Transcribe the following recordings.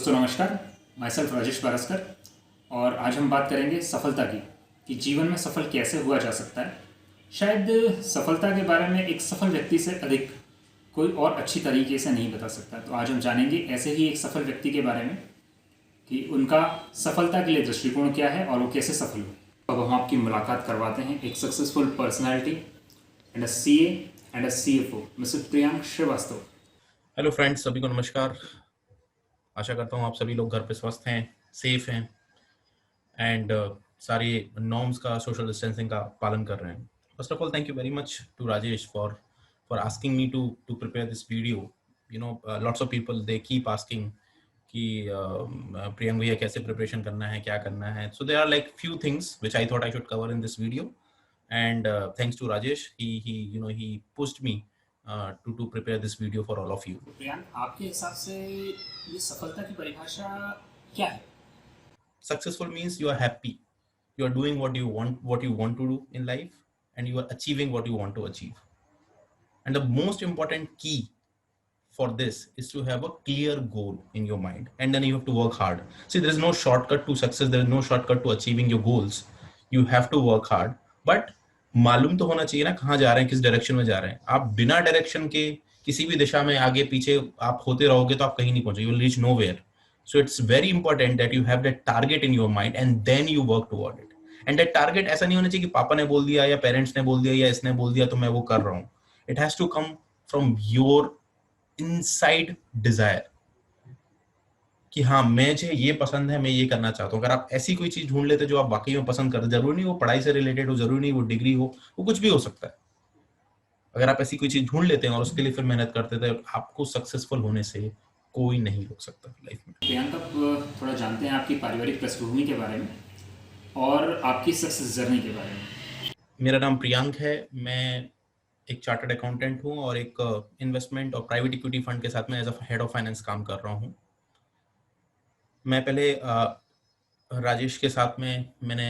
दोस्तों नमस्कार, my self Rajesh Baraskar. और आज हम बात करेंगे सफलता की कि जीवन में सफल कैसे हुआ जा सकता है। शायद सफलता के बारे में एक सफल व्यक्ति से अधिक कोई और अच्छी तरीके से नहीं बता सकता। तो आज हम जानेंगे ऐसे ही एक सफल व्यक्ति के बारे में कि उनका सफलता के लिए दृष्टिकोण क्या है और वो कैसे सफल हो। अब हम आपकी मुलाकात करवाते हैं एक successful personality and a CA and a CFO mister Priyank Srivastava. Hello friends, सभी को नमस्कार। आशा करता हूँ आप सभी लोग घर पे स्वस्थ हैं, सेफ हैं एंड सारे नॉर्म्स का, सोशल डिस्टेंसिंग का पालन कर रहे हैं। First of all, thank you very much to Rajesh for asking me to prepare this video. You know, lots of people they keep asking कि प्रियंक भैया कैसे प्रिपरेशन करना है, क्या करना है। So there are like few things which I thought I should cover in this video and thanks to Rajesh, he pushed me to prepare this video for all of you. Priyank, आपके हिसाब से ये सफलता की परिभाषा क्या है? Successful means you are happy, you are doing what you want to do in life, and you are achieving what you want to achieve. And the most important key for this is to have a clear goal in your mind, and then you have to work hard. See, there is no shortcut to success, there is no shortcut to achieving your goals. You have to work hard, but मालूम तो होना चाहिए ना कहाँ जा रहे हैं, किस डायरेक्शन में जा रहे हैं। आप बिना डायरेक्शन के किसी भी दिशा में आगे पीछे आप होते रहोगे तो आप कहीं नहीं पहुंचोगे, you will reach nowhere. So it's very important that you have that target in your mind and then you work toward it. And that target ऐसा नहीं होना चाहिए कि पापा ने बोल दिया या पेरेंट्स ने बोल दिया या इसने बोल दिया तो मैं वो कर रहा हूँ। It has to come from your inside desire कि हाँ, मुझे ये पसंद है, मैं ये करना चाहता हूँ। अगर आप ऐसी कोई चीज ढूंढ लेते जो आप वाकई में पसंद करते, जरूरी नहीं वो पढ़ाई से रिलेटेड हो, जरूरी नहीं वो डिग्री हो, वो कुछ भी हो सकता है। अगर आप ऐसी कोई चीज ढूंढ लेते हैं और उसके लिए फिर मेहनत करते थे, आपको सक्सेसफुल होने से कोई नहीं रोक सकता लाइफ में। प्रियांक, अब थोड़ा जानते हैं आपकी पारिवारिक पृष्ठभूमि के बारे में और आपकी सक्सेस जर्नी के बारे में। मेरा नाम प्रियांक है, मैं एक चार्टर्ड अकाउंटेंट हूँ और एक इन्वेस्टमेंट और प्राइवेट इक्विटी फंड के साथ में as a head of finance काम कर रहा हूँ। मैं पहले राजेश के साथ में मैंने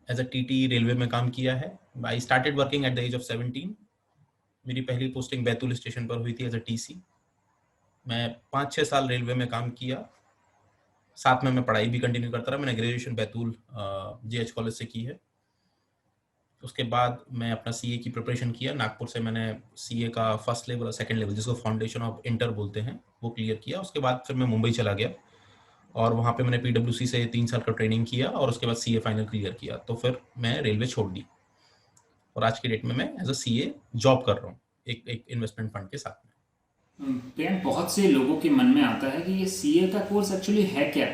एज अ टीटी रेलवे में काम किया है। I started working at the age of 17। मेरी पहली पोस्टिंग बैतूल स्टेशन पर हुई थी एज अ टीसी। मैं 5-6 साल रेलवे में काम किया, साथ में मैं पढ़ाई भी कंटिन्यू करता रहा। मैंने ग्रेजुएशन बैतूल जेएच कॉलेज से की है। उसके बाद मैं अपना सीए की प्रिपरेशन किया। नागपुर से मैंने सीए का फर्स्ट लेवल और सेकंड लेवल, जिसको फाउंडेशन ऑफ इंटर बोलते हैं, वो क्लियर किया। उसके बाद फिर मैं मुंबई चला गया और वहाँ पे मैंने पीडब्ल्यूसी से 3 साल का ट्रेनिंग किया और उसके बाद सीए फाइनल क्लियर किया। तो फिर मैं रेलवे छोड़ दी और आज की डेट में मैं एज अ सीए जॉब कर रहा हूँ एक इन्वेस्टमेंट फंड के साथ में। प्रियांक, बहुत से लोगों के मन में आता है कि ये सीए का कोर्स एक्चुअली है क्या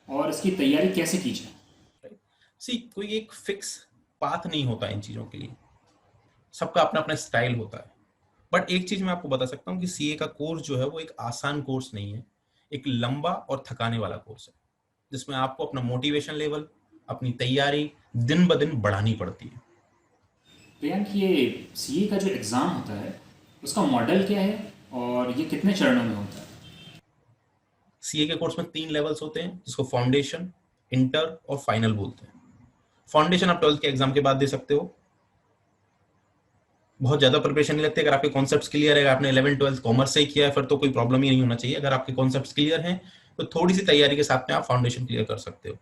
और इसकी तैयारी कैसे की जाए। सी, कोई एक फिक्स पाथ नहीं होता इन चीजों के लिए, सबका अपना अपना स्टाइल होता है। बट एक चीज मैं आपको बता सकता हूँ कि सीए का कोर्स जो है वो एक आसान कोर्स नहीं है, एक लंबा और थकाने वाला कोर्स है, जिसमें आपको अपना मोटिवेशन लेवल, अपनी तैयारी दिन ब दिन बढ़ानी पड़ती है। प्रियांक, ये सीए का जो एग्ज़ाम होता है उसका मॉडल क्या है और ये कितने चरणों में होता है? सीए के कोर्स में 3 लेवल्स होते हैं, जिसको फाउंडेशन, इंटर और फाइनल बोलते हैं। फाउंडेशन आप 12th के एग्जाम के बाद दे सकते हो। बहुत ज्यादा प्रिपरेशन नहीं लगती। अगर आपके कॉन्सेप्ट्स क्लियर है, आपने 11th-12th कॉमर्स से ही किया है, फिर तो कोई प्रॉब्लम ही नहीं होना चाहिए। अगर आपके कॉन्सेप्ट्स क्लियर हैं तो थोड़ी सी तैयारी के साथ में आप फाउंडेशन क्लियर कर सकते हो।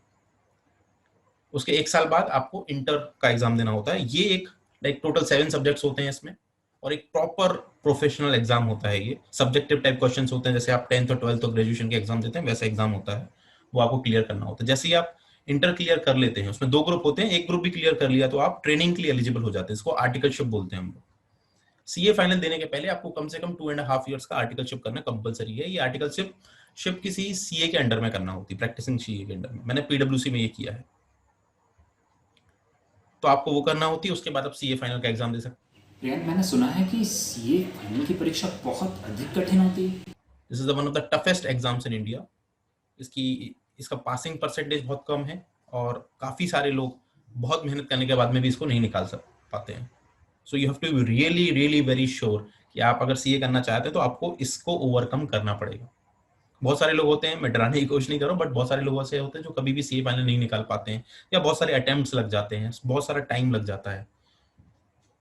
उसके 1 साल बाद आपको इंटर का एग्जाम देना होता है। ये एक लाइक टोटल 7 सब्जेक्ट्स होते हैं इसमें और एक प्रॉपर प्रोफेशनल एग्जाम होता है। ये सब्जेक्टिव टाइप क्वेश्चंस होते हैं, जैसे आप 10th और 12th और ग्रेजुएशन के एग्जाम देते हैं वैसा एग्जाम होता है, वो आपको क्लियर करना होता है। जैसे ही आप इंटर क्लियर कर लेते हैं, उसमें 2 ग्रुप होते हैं, एक ग्रुप भी क्लियर कर लिया तो आप ट्रेनिंग के लिए एलिजिबल हो जाते हैं। इसको आर्टिकलशिप बोलते हैं हम लोग। सीए फाइनल देने के पहले आपको कम से कम 2.5 ईयर्स का आर्टिकलशिप करना कंपलसरी है। ये आर्टिकलशिप किसी सीए के अंडर में करना होती है, प्रैक्टिसिंग सीए के अंडर में। मैंने पीडब्ल्यूसी में ये किया है, तो आपको वो करना होती है। उसके बाद आप सीए फाइनल का एग्जाम दे सकते हैं। प्रियांक, मैंने सुना है कि सीए फाइनल की परीक्षा बहुत अधिक कठिन होती है। This is one of the toughest exams in India. इसका पासिंग परसेंटेज बहुत कम है और काफी सारे लोग बहुत मेहनत करने के बाद में भी इसको नहीं निकाल पाते हैं। So you have to be really really very sure कि आप अगर सीए करना चाहते हैं तो आपको इसको ओवरकम करना पड़ेगा। बहुत सारे लोग होते हैं, मैं डराने की कोशिश नहीं कर रहा हूँ, बट बहुत सारे लोग ऐसे होते हैं जो कभी भी सीए फाइनल नहीं निकाल पाते हैं या बहुत सारे अटेम्प्ट्स लग जाते हैं, बहुत सारा टाइम लग जाता है।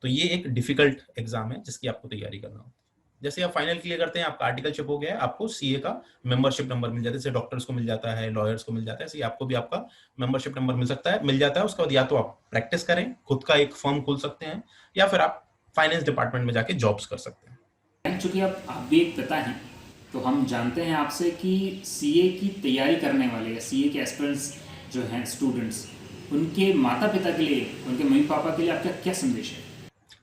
तो ये एक डिफिकल्ट एग्जाम है जिसकी आपको तैयारी करना होती है। जैसे आप फाइनल क्लियर करते हैं, आपका आर्टिकलशिप हो गया है, आपको सीए का मेंबरशिप नंबर मिल जाता है। जैसे डॉक्टर्स को मिल जाता है, लॉयर्स को मिल जाता है, ऐसे ही आपको भी आपका मेंबरशिप नंबर मिल जाता है। उसके बाद या तो आप प्रैक्टिस करें, खुद का एक फर्म खोल सकते हैं, या फिर आप फाइनेंस डिपार्टमेंट में जाके जॉब्स कर सकते हैं। चूँकि आप भी एक पिता हैं, तो हम जानते हैं आपसे कि सीए की तैयारी करने वाले या सीए के एस्पिरेंट्स जो हैं स्टूडेंट्स, उनके माता पिता के लिए, उनके मम्मी पापा के लिए आपका क्या संदेश है?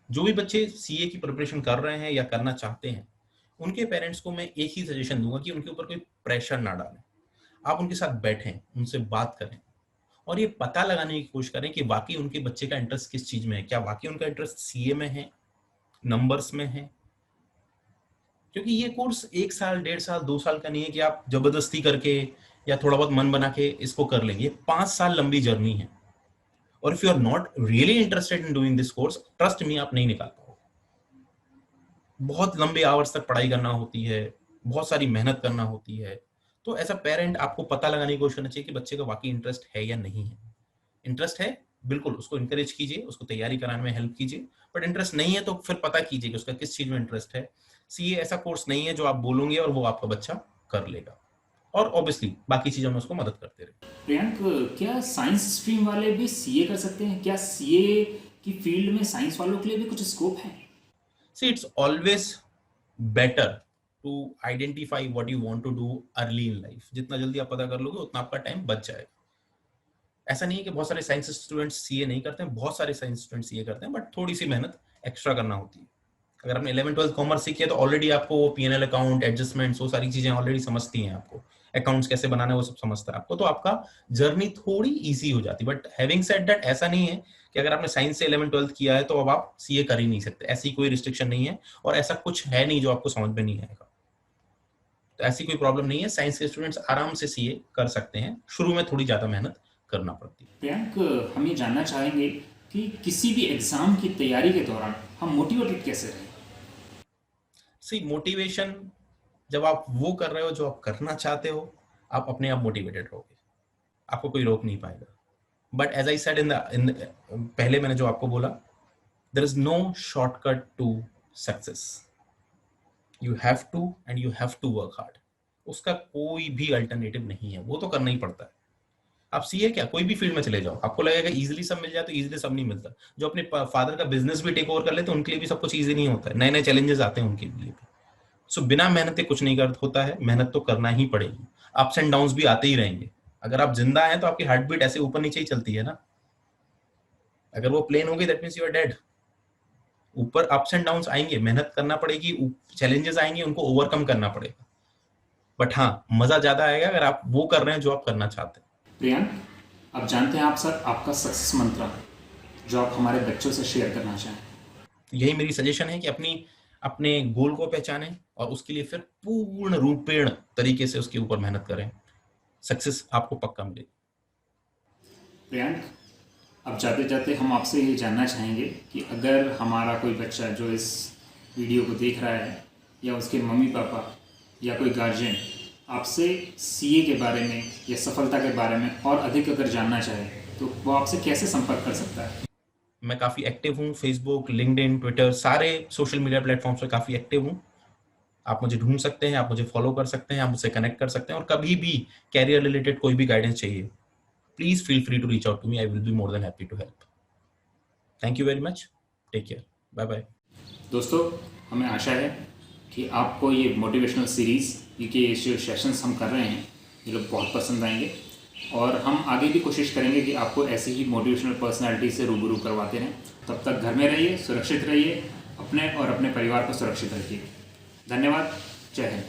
जो भी बच्चे सीए की प्रिपरेशन कर रहे हैं या करना चाहते हैं, उनके पेरेंट्स को मैं एक ही सजेशन दूंगा कि उनके ऊपर कोई प्रेशर ना डालें। आप उनके साथ बैठें, उनसे बात करें और ये पता लगाने की कोशिश करें कि वाकई उनके बच्चे का इंटरेस्ट किस चीज में है। क्या वाकई उनका इंटरेस्ट सीए में है, नंबर्स में है? क्योंकि ये कोर्स 1 साल, 1.5 साल, 2 साल का नहीं है कि आप जबरदस्ती करके या थोड़ा बहुत मन बना के इसको कर लेंगे। 5 साल लंबी जर्नी है, और if you are not really interested in doing this course, trust me, आप नहीं निकाल पाओगे। बहुत लंबे आवर्स तक पढ़ाई करना होती है, बहुत सारी मेहनत करना होती है। तो एज अ पेरेंट आपको पता लगाने की कोशिश करना चाहिए कि बच्चे का वाकई इंटरेस्ट है या नहीं है। इंटरेस्ट है, बिल्कुल उसको इंकरेज कीजिए, उसको तैयारी कराने में हेल्प कीजिए। बट इंटरेस्ट नहीं है तो फिर पता कीजिए कि उसका किस चीज में इंटरेस्ट है। सीए ऐसा कोर्स नहीं है जो आप बोलोगे और वो आपका बच्चा कर लेगा, और ऑब्वियसली बाकी चीजों में उसको मदद करते रहे। प्रियंक, क्या साइंस स्ट्रीम वाले भी सीए कर सकते हैं? क्या सीए की फील्ड में साइंस वालों के लिए भी कुछ स्कोप है? See, it's always better to identify what you want to do early in life. जितना जल्दी आप पता कर लोगे उतना आपका टाइम बच जाएगा। ऐसा नहीं है कि बहुत सारे साइंस स्टूडेंट्स सीए नहीं करते हैं, बहुत सारे साइंस स्टूडेंट्स सीए करते हैं, बट थोड़ी सी मेहनत एक्स्ट्रा करना होती है। अगर आपने 11th 12th कॉमर्स सीखी है तो ऑलरेडी आपको पीएनएल अकाउंट, एडजस्टमेंट्स, वो सारी चीजें ऑलरेडी समझती हैं। आपको अकाउंट्स कैसे बनाना है वो सब समझता है आपको, तो आपका जर्नी थोड़ी इजी हो जाती है। बट हैविंग सेड दैट, ऐसा नहीं है कि अगर आपने साइंस से 11th 12th किया है तो अब आप सीए कर ही नहीं सकते। ऐसी कोई रिस्ट्रिक्शन नहीं है, और ऐसा कुछ है नहीं जो आपको समझ में नहीं आएगा। तो ऐसी कोई प्रॉब्लम नहीं है, साइंस के स्टूडेंट्स आराम से सीए कर सकते हैं। शुरू में थोड़ी ज्यादा मेहनत करना पड़ती है। प्रियंक, हम ये जानना चाहेंगे कि किसी भी एग्जाम की तैयारी के दौरान हम मोटिवेटेड कैसे रहें? सी, मोटिवेशन जब आप वो कर रहे हो जो आप करना चाहते हो, आप अपने आप मोटिवेटेड रहोगे, आपको कोई रोक नहीं पाएगा। But as I said in पहले मैंने जो आपको बोला, there is no shortcut to success. You have to and you have to work hard. उसका कोई भी अल्टरनेटिव नहीं है, वो तो करना ही पड़ता है। आप सीए क्या, कोई भी फील्ड में चले जाओ, आपको लगेगा इजीली सब मिल जाए, तो इजीली सब नहीं मिलता। जो अपने फादर का बिजनेस भी टेक ओवर कर लेते हैं, उनके लिए भी सब कुछ ईजी नहीं होता है, नए नए चैलेंजेस आते हैं उनके लिए भी। सो बिना मेहनत के कुछ नहीं कर होता है, मेहनत तो करना ही पड़ेगी। अप्स एंड डाउन्स भी आते ही रहेंगे। अगर आप जिंदा हैं तो आपकी हार्ट बीट ऐसे ऊपर नीचे ही चलती है ना। अगर वो प्लेन होगी that means you are dead. ऊपर अप्स एंड डाउन्स आएंगे, मेहनत करना पड़ेगी, चैलेंजेस आएंगे, उनको ओवरकम करना पड़ेगा। बट हाँ, मजा ज्यादा आएगा अगर आप वो कर रहे हैं जो आप करना चाहते हैं। प्रियंक, अब जानते हैं आप सर आपका सक्सेस मंत्र जो आप हमारे बच्चों से शेयर करना चाहें। यही मेरी सजेशन है कि अपने गोल को पहचानें और उसके लिए फिर पूर्ण रूपेण तरीके से उसके ऊपर मेहनत करें। सक्सेस आपको पक्का मिलेगी। प्रियंक, अब जाते जाते हम आपसे ये जानना चाहेंगे कि अगर हमारा कोई बच्चा जो इस वीडियो को देख रहा है, या उसके मम्मी पापा या कोई गार्जियन आपसे सीए के बारे में या सफलता के बारे में और अधिक अगर जानना चाहे, तो वो आपसे कैसे संपर्क कर सकता है? मैं काफ़ी एक्टिव हूँ, फेसबुक, लिंक्डइन, ट्विटर, सारे सोशल मीडिया प्लेटफॉर्म्स पे काफ़ी एक्टिव हूँ। आप मुझे ढूंढ सकते हैं, आप मुझे फॉलो कर सकते हैं, आप मुझसे कनेक्ट कर सकते हैं, और कभी भी कैरियर रिलेटेड कोई भी गाइडेंस चाहिए, please feel free to reach out to me. I will be more than happy to help. Thank you very much. Take care. Bye bye. दोस्तों, हमें आशा है कि आपको ये मोटिवेशनल सीरीज़ के जो सेशंस हम कर रहे हैं, ये लोग बहुत पसंद आएंगे, और हम आगे भी कोशिश करेंगे कि आपको ऐसी ही मोटिवेशनल पर्सनालिटी से रूबरू करवाते रहें। तब तक घर में रहिए, सुरक्षित रहिए, अपने और अपने परिवार को सुरक्षित रखिए। धन्यवाद। जय हिंद।